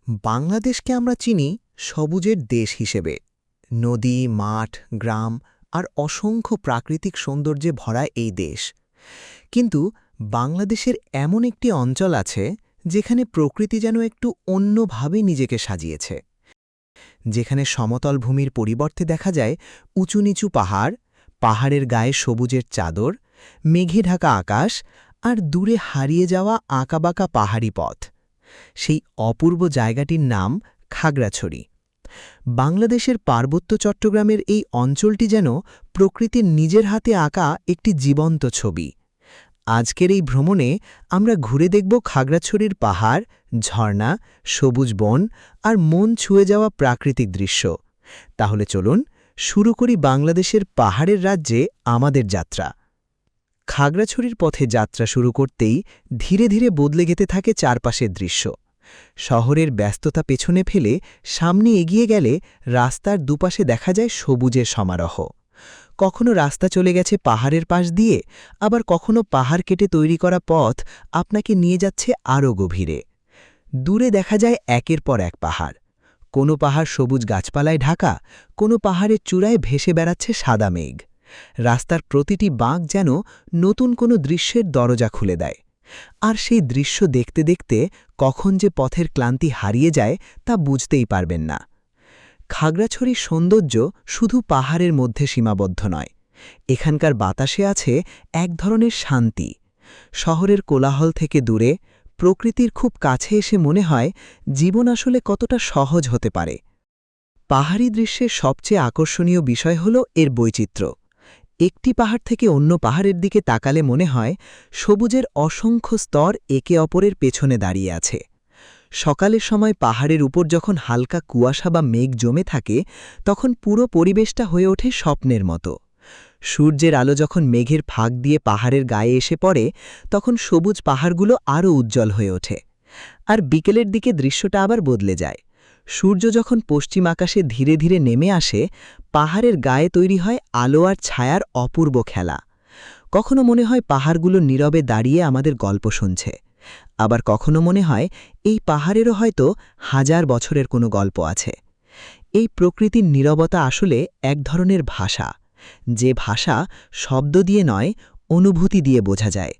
বাংলাদেশকে আমরা চিনি সবুজের দেশ হিসেবে। নদী, মাঠ, গ্রাম আর অসংখ্য প্রাকৃতিক সৌন্দর্যে ভরা এই দেশ। কিন্তু বাংলাদেশের এমন একটি অঞ্চল আছে যেখানে প্রকৃতি যেন একটু অন্যভাবে নিজেকে সাজিয়েছে। যেখানে সমতল ভূমির পরিবর্তে দেখা যায় উঁচু নিচু পাহাড়, পাহাড়ের গায়ে সবুজের চাদর, মেঘে ঢাকা আকাশ আর দূরে হারিয়ে যাওয়া আঁকাবাঁকা পাহাড়ি পথ। সেই অপূর্ব জায়গাটির নাম খাগড়াছড়ি। বাংলাদেশের পার্বত্য চট্টগ্রামের এই অঞ্চলটি যেন প্রকৃতির নিজের হাতে আঁকা একটি জীবন্ত ছবি। আজকের এই ভ্রমণে আমরা ঘুরে দেখব খাগড়াছড়ির পাহাড়, ঝর্ণা, সবুজ বন আর মন ছুঁয়ে যাওয়া প্রাকৃতিক দৃশ্য। তাহলে চলুন শুরু করি বাংলাদেশের পাহাড়ের রাজ্যে আমাদের যাত্রা। খাগড়াছড়ির পথে যাত্রা শুরু করতেই ধীরে ধীরে বদলে যেতে থাকে চারপাশের দৃশ্য। শহরের ব্যস্ততা পেছনে ফেলে সামনে এগিয়ে গেলে রাস্তার দুপাশে দেখা যায় সবুজের সমারোহ। কখনো রাস্তা চলে গেছে পাহাড়ের পাশ দিয়ে, আবার কখনো পাহাড় কেটে তৈরি করা পথ আপনাকে নিয়ে যাচ্ছে আরও গভীরে। দূরে দেখা যায় একের পর এক পাহাড়। কোনো পাহাড় সবুজ গাছপালায় ঢাকা, কোনো পাহাড়ের চূড়ায় ভেসে বেড়াচ্ছে সাদা মেঘ। রাস্তার প্রতিটি বাঁক যেন নতুন কোনো দৃশ্যের দরজা খুলে দেয়। আর সেই দৃশ্য দেখতে দেখতে কখন যে পথের ক্লান্তি হারিয়ে যায় তা বুঝতেই পারবেন না। খাগড়াছড়ির সৌন্দর্য শুধু পাহাড়ের মধ্যে সীমাবদ্ধ নয়, এখানকার বাতাসে আছে এক ধরনের শান্তি। শহরের কোলাহল থেকে দূরে প্রকৃতির খুব কাছে এসে মনে হয় জীবন আসলে কতটা সহজ হতে পারে। পাহাড়ি দৃশ্যের সবচেয়ে আকর্ষণীয় বিষয় হল এর বৈচিত্র্য। একটি পাহাড় থেকে অন্য পাহাড়ের দিকে তাকালে মনে হয় সবুজের অসংখ্য স্তর একে অপরের পেছনে দাঁড়িয়ে আছে। সকালের সময় পাহাড়ের উপর যখন হালকা কুয়াশা বা মেঘ জমে থাকে, তখন পুরো পরিবেশটা হয়ে ওঠে স্বপ্নের মতো। সূর্যের আলো যখন মেঘের ফাঁক দিয়ে পাহাড়ের গায়ে এসে পড়ে, তখন সবুজ পাহাড়গুলো আরও উজ্জ্বল হয়ে ওঠে। আর বিকেলের দিকে দৃশ্যটা আবার বদলে যায়। সূর্য যখন পশ্চিম আকাশে ধীরে ধীরে নেমে আসে, পাহাড়ের গায়ে তৈরি হয় আলো আর ছায়ার অপূর্ব খেলা। কখনো মনে হয় পাহাড়গুলো নীরবে দাঁড়িয়ে আমাদের গল্প শুনছে, আবার কখনো মনে হয় এই পাহাড়েরও হয়তো হাজার বছরের কোনো গল্প আছে। এই প্রকৃতির নীরবতা আসলে এক ধরনের ভাষা, যে ভাষা শব্দ দিয়ে নয়, অনুভূতি দিয়ে বোঝা যায়।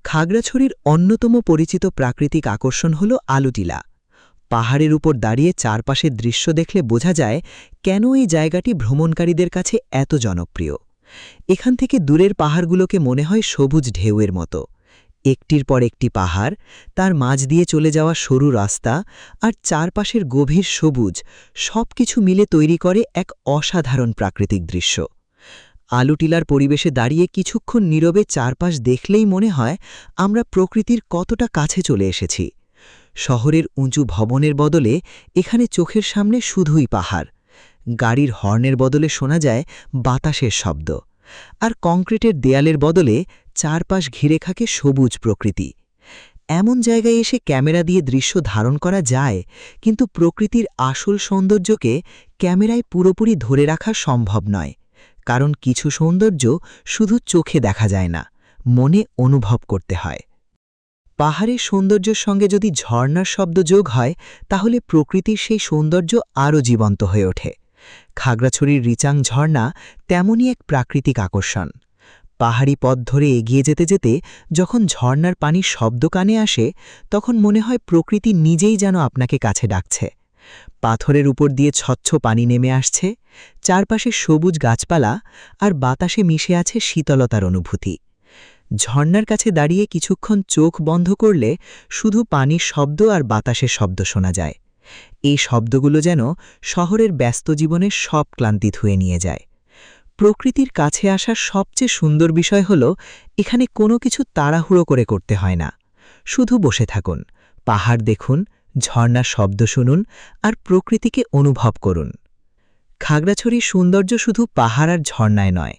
খাগড়াছড়ির অন্যতম পরিচিত প্রাকৃতিক আকর্ষণ হল আলুটিলা। পাহাড়ের উপর দাঁড়িয়ে চারপাশের দৃশ্য দেখলে বোঝা যায় কেন এই জায়গাটি ভ্রমণকারীদের কাছে এত জনপ্রিয়। এখান থেকে দূরের পাহাড়গুলোকে মনে হয় সবুজ ঢেউয়ের মতো। একটির পর একটি পাহাড়, তার মাঝ দিয়ে চলে যাওয়া সরু রাস্তা আর চারপাশের গভীর সবুজ সবকিছু মিলে তৈরি করে এক অসাধারণ প্রাকৃতিক দৃশ্য। আলুটিলার পরিবেশে দাঁড়িয়ে কিছুক্ষণ নীরবে চারপাশ দেখলেই মনে হয় আমরা প্রকৃতির কতটা কাছে চলে এসেছি। শহরের উঁচু ভবনের বদলে এখানে চোখের সামনে শুধুই পাহাড়। গাড়ির হর্নের বদলে শোনা যায় বাতাসের শব্দ, আর কংক্রিটের দেয়ালের বদলে চারপাশ ঘিরে থাকে সবুজ প্রকৃতি। এমন জায়গায় এসে ক্যামেরা দিয়ে দৃশ্য ধারণ করা যায়, কিন্তু প্রকৃতির আসল সৌন্দর্যকে ক্যামেরায় পুরোপুরি ধরে রাখা সম্ভব নয়। কারণ কিছু সৌন্দর্য শুধু চোখে দেখা যায় না, মনে অনুভব করতে হয়। পাহাড়ের সৌন্দর্যের সঙ্গে যদি ঝর্ণার শব্দ যোগ হয়, তাহলে প্রকৃতির সেই সৌন্দর্য আরও জীবন্ত হয়ে ওঠে। খাগড়াছড়ির রিচাং ঝর্ণা তেমনই এক প্রাকৃতিক আকর্ষণ। পাহাড়ি পথ ধরে এগিয়ে যেতে যেতে যখন ঝর্ণার পানির শব্দ কানে আসে, তখন মনে হয় প্রকৃতি নিজেই যেন আপনাকে কাছে ডাকছে। পাথরের উপর দিয়ে স্বচ্ছ পানি নেমে আসছে, চারপাশে সবুজ গাছপালা আর বাতাসে মিশে আছে শীতলতার অনুভূতি। ঝর্ণার কাছে দাঁড়িয়ে কিছুক্ষণ চোখ বন্ধ করলে শুধু পানির শব্দ আর বাতাসের শব্দ শোনা যায়। এই শব্দগুলো যেন শহরের ব্যস্ত জীবনের সব ক্লান্তি ধুয়ে নিয়ে যায়। প্রকৃতির কাছে আসার সবচেয়ে সুন্দর বিষয় হল এখানে কোনো কিছু তাড়াহুড়ো করে করতে হয় না। শুধু বসে থাকুন, পাহাড় দেখুন, ঝর্ণার শব্দ শুনুন আর প্রকৃতিকে অনুভব করুন। খাগড়াছড়ির সৌন্দর্য শুধু পাহাড় আর ঝর্ণায় নয়,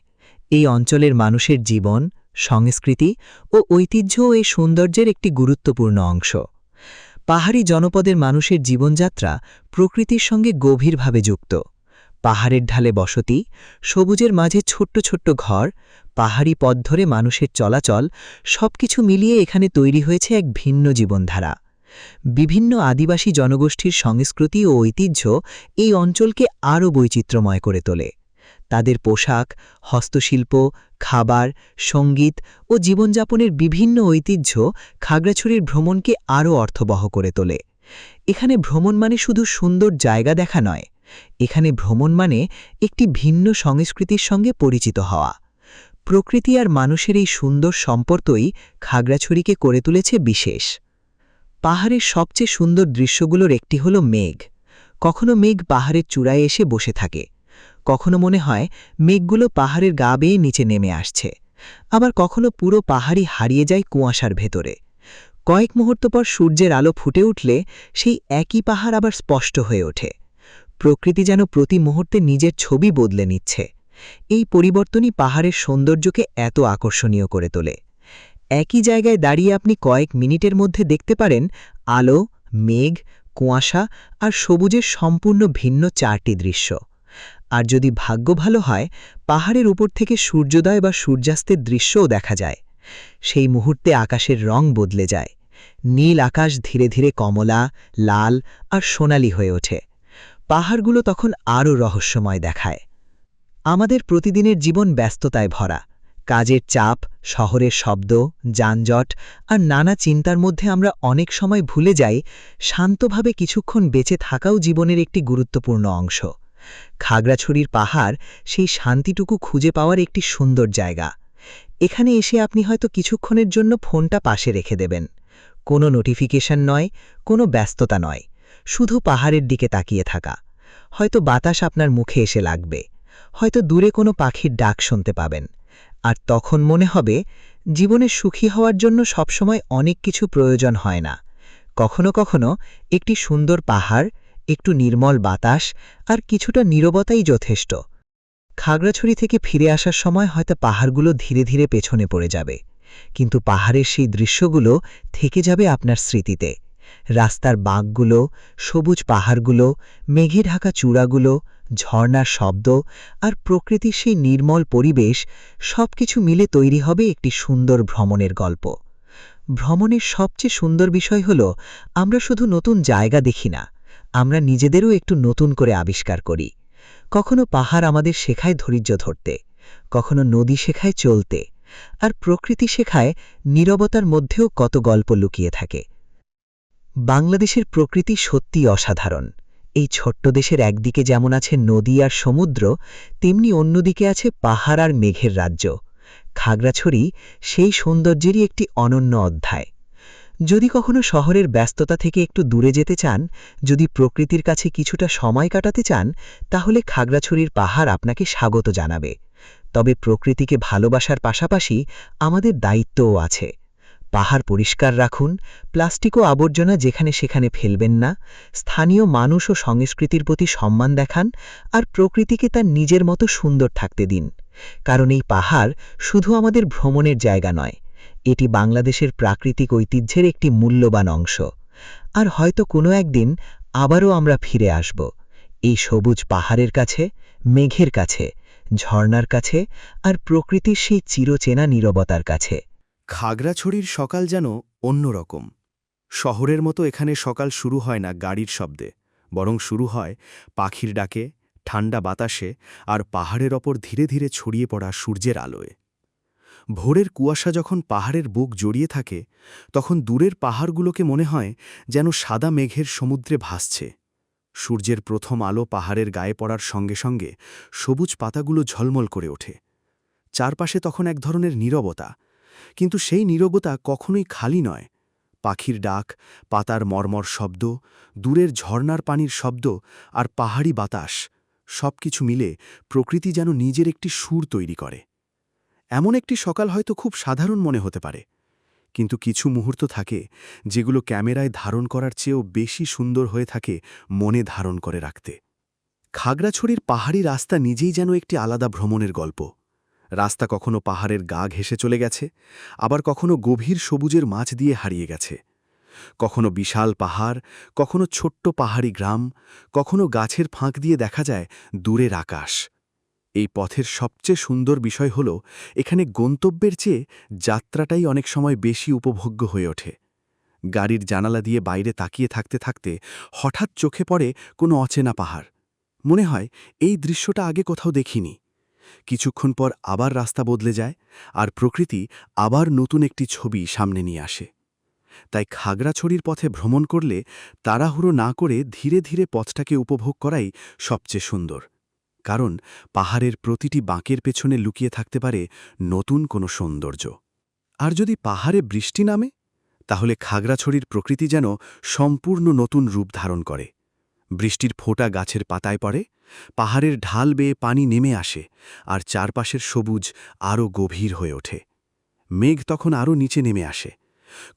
এই অঞ্চলের মানুষের জীবন, সংস্কৃতি ও ঐতিহ্যও এই সৌন্দর্যের একটি গুরুত্বপূর্ণ অংশ। পাহাড়ি জনপদের মানুষের জীবনযাত্রা প্রকৃতির সঙ্গে গভীরভাবে যুক্ত। পাহাড়ের ঢালে বসতি, সবুজের মাঝে ছোট্ট ছোট্ট ঘর, পাহাড়ি পথ ধরে মানুষের চলাচল, সবকিছু মিলিয়ে এখানে তৈরি হয়েছে এক ভিন্ন জীবনধারা। বিভিন্ন আদিবাসী জনগোষ্ঠীর সংস্কৃতি ও ঐতিহ্য এই অঞ্চলকে আরও বৈচিত্র্যময় করে তোলে। তাদের পোশাক, হস্তশিল্প, খাবার, সঙ্গীত ও জীবনযাপনের বিভিন্ন ঐতিহ্য খাগড়াছড়ির ভ্রমণকে আরও অর্থবহ করে তোলে। এখানে ভ্রমণ মানে শুধু সুন্দর জায়গা দেখা নয়, এখানে ভ্রমণ মানে একটি ভিন্ন সংস্কৃতির সঙ্গে পরিচিত হওয়া। প্রকৃতি আর মানুষের এই সুন্দর সম্পর্কই খাগড়াছড়িকে করে তুলেছে বিশেষ। পাহাড়ের সবচেয়ে সুন্দর দৃশ্যগুলোর একটি হল মেঘ। কখনো মেঘ পাহাড়ের চূড়ায় এসে বসে থাকে, কখনো মনে হয় মেঘগুলো পাহাড়ের গা বেয়ে নিচে নেমে আসছে, আবার কখনো পুরো পাহাড়ই হারিয়ে যায় কুয়াশার ভেতরে। কয়েক মুহূর্ত পর সূর্যের আলো ফুটে উঠলে সেই একই পাহাড় আবার স্পষ্ট হয়ে ওঠে। প্রকৃতি যেন প্রতি মুহূর্তে নিজের ছবি বদলে নিচ্ছে। এই পরিবর্তনই পাহাড়ের সৌন্দর্যকে এত আকর্ষণীয় করে তোলে। একই জায়গায় দাঁড়িয়ে আপনি কয়েক মিনিটের মধ্যে দেখতে পারেন আলো, মেঘ, কুয়াশা আর সবুজের সম্পূর্ণ ভিন্ন চারটি দৃশ্য। আর যদি ভাগ্য ভালো হয়, পাহাড়ের উপর থেকে সূর্যোদয় বা সূর্যাস্তের দৃশ্যও দেখা যায়। সেই মুহূর্তে আকাশের রং বদলে যায়। নীল আকাশ ধীরে ধীরে কমলা, লাল আর সোনালি হয়ে ওঠে। পাহাড়গুলো তখন আরও রহস্যময় দেখায়। আমাদের প্রতিদিনের জীবন ব্যস্ততায় ভরা। কাজের চাপ, শহরের শব্দ, যানজট আর নানা চিন্তার মধ্যে আমরা অনেক সময় ভুলে যাই শান্তভাবে কিছুক্ষণ বেঁচে থাকাও জীবনের একটি গুরুত্বপূর্ণ অংশ। খাগড়াছড়ির পাহাড় সেই শান্তিটুকু খুঁজে পাওয়ার একটি সুন্দর জায়গা। এখানে এসে আপনি হয়তো কিছুক্ষণের জন্য ফোনটা পাশে রেখে দেবেন। কোনো নোটিফিকেশন নয়, কোনো ব্যস্ততা নয়, শুধু পাহাড়ের দিকে তাকিয়ে থাকা। হয়তো বাতাস আপনার মুখে এসে লাগবে, হয়তো দূরে কোনো পাখির ডাক শুনতে পাবেন। আর তখন মনে হবে জীবনে সুখী হওয়ার জন্য সবসময় অনেক কিছু প্রয়োজন হয় না। কখনো কখনো একটি সুন্দর পাহাড়, একটু নির্মল বাতাস আর কিছুটা নীরবতাই যথেষ্ট। খাগড়াছড়ি থেকে ফিরে আসার সময় হয়তো পাহাড়গুলো ধীরে ধীরে পেছনে পড়ে যাবে, কিন্তু পাহাড়ের সেই দৃশ্যগুলো থেকে যাবে আপনার স্মৃতিতে। রাস্তার বাঁকগুলো, সবুজ পাহাড়গুলো, মেঘে ঢাকা চূড়াগুলো, ঝর্ণার শব্দ আর প্রকৃতির সেই নির্মল পরিবেশ সবকিছু মিলে তৈরি হবে একটি সুন্দর ভ্রমণের গল্প। ভ্রমণের সবচেয়ে সুন্দর বিষয় হল আমরা শুধু নতুন জায়গা দেখি না, আমরা নিজেদেরও একটু নতুন করে আবিষ্কার করি। কখনো পাহাড় আমাদের শেখায় ধৈর্য ধরতে, কখনো নদী শেখায় চলতে, আর প্রকৃতি শেখায় নীরবতার মধ্যেও কত গল্প লুকিয়ে থাকে। বাংলাদেশের প্রকৃতি সত্যিই অসাধারণ। এই ছোট্ট দেশের একদিকে যেমন আছে নদী আর সমুদ্র, তেমনি অন্যদিকে আছে পাহাড় আর মেঘের রাজ্য। খাগড়াছড়ি সেই সৌন্দর্যেরই একটি অনন্য অধ্যায়। যদি কখনো শহরের ব্যস্ততা থেকে একটু দূরে যেতে চান, যদি প্রকৃতির কাছে কিছুটা সময় কাটাতে চান, তাহলে খাগড়াছড়ির পাহাড় আপনাকে স্বাগত জানাবে। তবে প্রকৃতিকে ভালোবাসার পাশাপাশি আমাদের দায়িত্বও আছে। পাহাড় পরিষ্কার রাখুন, প্লাস্টিক ও আবর্জনা যেখানে সেখানে ফেলবেন না, স্থানীয় মানুষ ও সংস্কৃতির প্রতি সম্মান দেখান, আর প্রকৃতিকে তার নিজের মতো সুন্দর থাকতে দিন। কারণ এই পাহাড় শুধু আমাদের ভ্রমণের জায়গা নয়, এটি বাংলাদেশের প্রাকৃতিক ঐতিহ্যের একটি মূল্যবান অংশ। আর হয়তো কোনো একদিন আবারও আমরা ফিরে আসব এই সবুজ পাহাড়ের কাছে, মেঘের কাছে, ঝর্ণার কাছে আর প্রকৃতির সেই চিরচেনা নীরবতার কাছে। খাগড়াছড়ির সকাল যেন অন্যরকম। শহরের মতো এখানে সকাল শুরু হয় না গাড়ির শব্দে, বরং শুরু হয় পাখির ডাকে, ঠান্ডা বাতাসে আর পাহাড়ের ওপর ধীরে ধীরে ছড়িয়ে পড়া সূর্যের আলোয়। ভোরের কুয়াশা যখন পাহাড়ের বুক জড়িয়ে থাকে, তখন দূরের পাহাড়গুলোকে মনে হয় যেন সাদা মেঘের সমুদ্রে ভাসছে। সূর্যের প্রথম আলো পাহাড়ের গায়ে পড়ার সঙ্গে সঙ্গে সবুজ পাতাগুলো ঝলমল করে ওঠে। চারপাশে তখন এক ধরনের নীরবতা, কিন্তু সেই নীরবতা কখনোই খালি নয়। পাখির ডাক, পাতার মর্মর শব্দ, দূরের ঝর্ণার পানির শব্দ আর পাহাড়ি বাতাস, সবকিছু মিলে প্রকৃতি যেন নিজের একটি সুর তৈরি করে। এমন একটি সকাল হয়তো খুব সাধারণ মনে হতে পারে, কিন্তু কিছু মুহূর্ত থাকে যেগুলো ক্যামেরায় ধারণ করার চেয়েও বেশি সুন্দর হয়ে থাকে মনে ধারণ করে রাখতে। খাগড়াছড়ির পাহাড়ি রাস্তা নিজেই যেন একটি আলাদা ভ্রমণের গল্প। রাস্তা কখনো পাহাড়ের গা ঘেঁষে চলে গেছে, আবার কখনো গভীর সবুজের মাঝ দিয়ে হারিয়ে গেছে। কখনো বিশাল পাহাড়, কখনো ছোট্ট পাহাড়ি গ্রাম, কখনো গাছের ফাঁক দিয়ে দেখা যায় দূরের আকাশ। এই পথের সবচেয়ে সুন্দর বিষয় হল এখানে গন্তব্যের চেয়ে যাত্রাটাই অনেক সময় বেশি উপভোগ্য হয়ে ওঠে। গাড়ির জানালা দিয়ে বাইরে তাকিয়ে থাকতে থাকতে হঠাৎ চোখে পড়ে কোনো অচেনা পাহাড়। মনে হয় এই দৃশ্যটা আগে কোথাও দেখিনি। কিছুক্ষণ পর আবার রাস্তা বদলে যায়, আর প্রকৃতি আবার নতুন একটি ছবি সামনে নিয়ে আসে। তাই খাগড়াছড়ির পথে ভ্রমণ করলে তাড়াহুড়ো না করে ধীরে ধীরে পথটাকে উপভোগ করাই সবচেয়ে সুন্দর। কারণ পাহাড়ের প্রতিটি বাঁকের পেছনে লুকিয়ে থাকতে পারে নতুন কোনো সৌন্দর্য। আর যদি পাহাড়ে বৃষ্টি নামে, তাহলে খাগড়াছড়ির প্রকৃতি যেন সম্পূর্ণ নতুন রূপ ধারণ করে। বৃষ্টির ফোঁটা গাছের পাতায় পড়ে, পাহাড়ের ঢাল বেয়ে পানি নেমে আসে, আর চারপাশের সবুজ আরও গভীর হয়ে ওঠে। মেঘ তখন আরও নিচে নেমে আসে।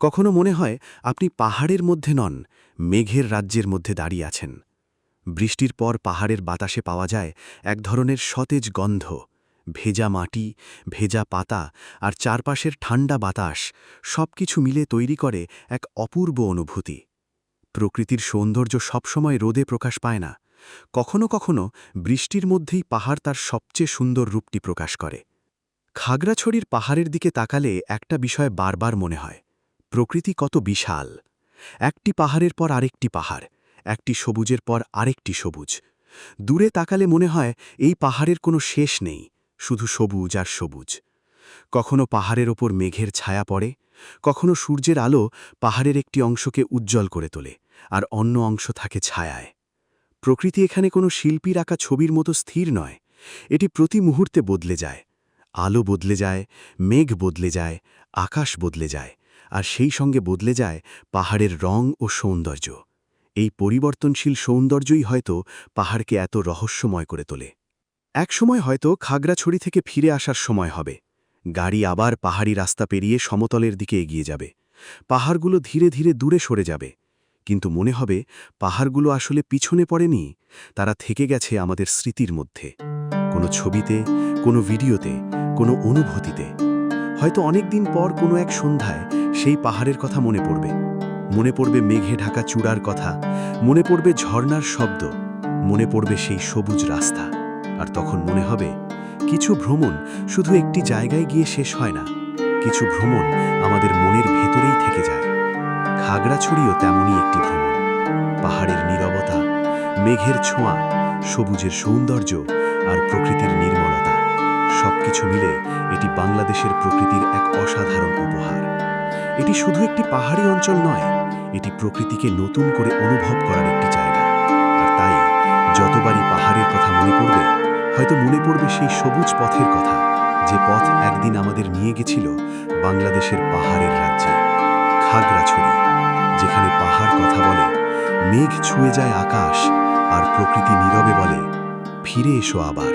কখনো মনে হয় আপনি পাহাড়ের মধ্যে নন, মেঘের রাজ্যের মধ্যে দাঁড়িয়ে আছেন। বৃষ্টির পর পাহাড়ের বাতাসে পাওয়া যায় এক ধরনের সতেজ গন্ধ। ভেজা মাটি, ভেজা পাতা আর চারপাশের ঠান্ডা বাতাস সবকিছু মিলে তৈরি করে এক অপূর্ব অনুভূতি। প্রকৃতির সৌন্দর্য সবসময় রোদে প্রকাশ পায় না। কখনো কখনো বৃষ্টির মধ্যেই পাহাড় তার সবচেয়ে সুন্দর রূপটি প্রকাশ করে। খাগড়াছড়ির পাহাড়ের দিকে তাকালে একটা বিষয় বারবার মনে হয়, প্রকৃতি কত বিশাল। একটি পাহাড়ের পর আরেকটি পাহাড়, একটি সবুজের পর আরেকটি সবুজ। দূরে তাকালে মনে হয় এই পাহাড়ের কোনো শেষ নেই, শুধু সবুজ আর সবুজ। কখনো পাহাড়ের ওপর মেঘের ছায়া পড়ে, কখনো সূর্যের আলো পাহাড়ের একটি অংশকে উজ্জ্বল করে তোলে, আর অন্য অংশ থাকে ছায়ায়। প্রকৃতি এখানে কোনো শিল্পীর আঁকা ছবির মতো স্থির নয়, এটি প্রতি মুহূর্তে বদলে যায়। আলো বদলে যায়, মেঘ বদলে যায়, আকাশ বদলে যায়, আর সেই সঙ্গে বদলে যায় পাহাড়ের রং ও সৌন্দর্য। এই পরিবর্তনশীল সৌন্দর্যই হয়তো পাহাড়কে এত রহস্যময় করে তোলে। একসময় হয়তো খাগড়াছড়ি থেকে ফিরে আসার সময় হবে। গাড়ি আবার পাহাড়ি রাস্তা পেরিয়ে সমতলের দিকে এগিয়ে যাবে। পাহাড়গুলো ধীরে ধীরে দূরে সরে যাবে, কিন্তু মনে হবে পাহাড়গুলো আসলে পিছনে পড়েনি, তারা থেকে গেছে আমাদের স্মৃতির মধ্যে, কোনো ছবিতে, কোনো ভিডিওতে, কোনো অনুভূতিতে। হয়তো অনেক দিন পর কোনো এক সন্ধ্যায় সেই পাহাড়ের কথা মনে পড়বে। মনে পড়বে মেঘে ঢাকা চূড়ার কথা, মনে পড়বে ঝর্ণার শব্দ, মনে পড়বে সেই সবুজ রাস্তা। আর তখন মনে হবে কিছু ভ্রমণ শুধু একটি জায়গায় গিয়ে শেষ হয় না, কিছু ভ্রমণ আমাদের মনের ভেতরেই থেকে যায়। খাগড়াছড়িও তেমনই একটি ভ্রমণ। পাহাড়ের নীরবতা, মেঘের ছোঁয়া, সবুজের সৌন্দর্য আর প্রকৃতির নির্মলতা, সবকিছু মিলে এটি বাংলাদেশের প্রকৃতির এক অসাধারণ উপহার। এটি শুধু একটি পাহাড়ি অঞ্চল নয়, এটি প্রকৃতিকে নতুন করে অনুভব করার একটি জায়গা। আর তাই যতবারই পাহাড়ের কথা মনে পড়বে, হয়তো মনে পড়বে সেই সবুজ পথের কথা, যে পথ একদিন আমাদের নিয়ে গেছিল বাংলাদেশের পাহাড়ের রাজ্যে, খাগড়াছড়ি, যেখানে পাহাড় কথা বলে, মেঘ ছুঁয়ে যায় আকাশ, আর প্রকৃতি নীরবে বলে, ফিরে এসো আবার।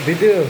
ভিডিও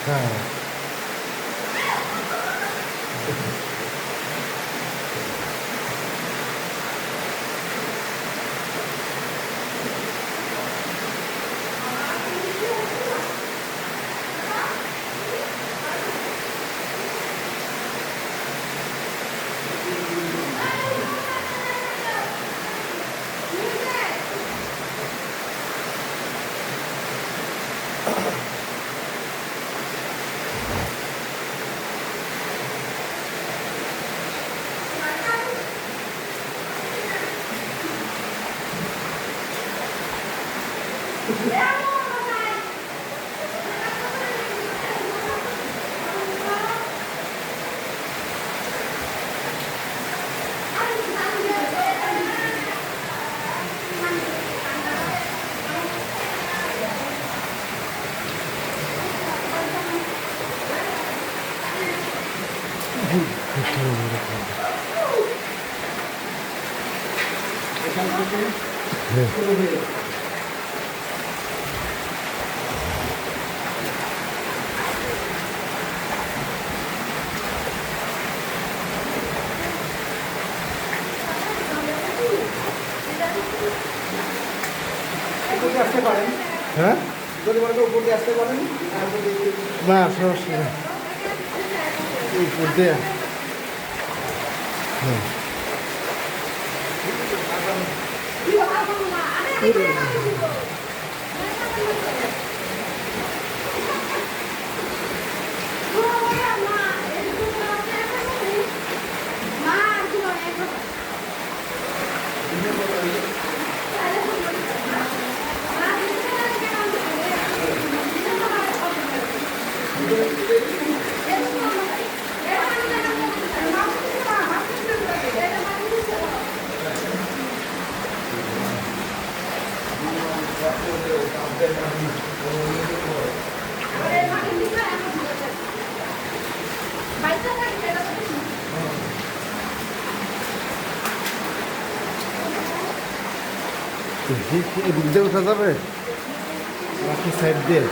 হ্যাঁ হ্যাঁ না সমস্যা নেই উপর দিয়ে হ্যাঁ এদিক দিয়ে উঠা যাবে বাকি সাইড দিয়ে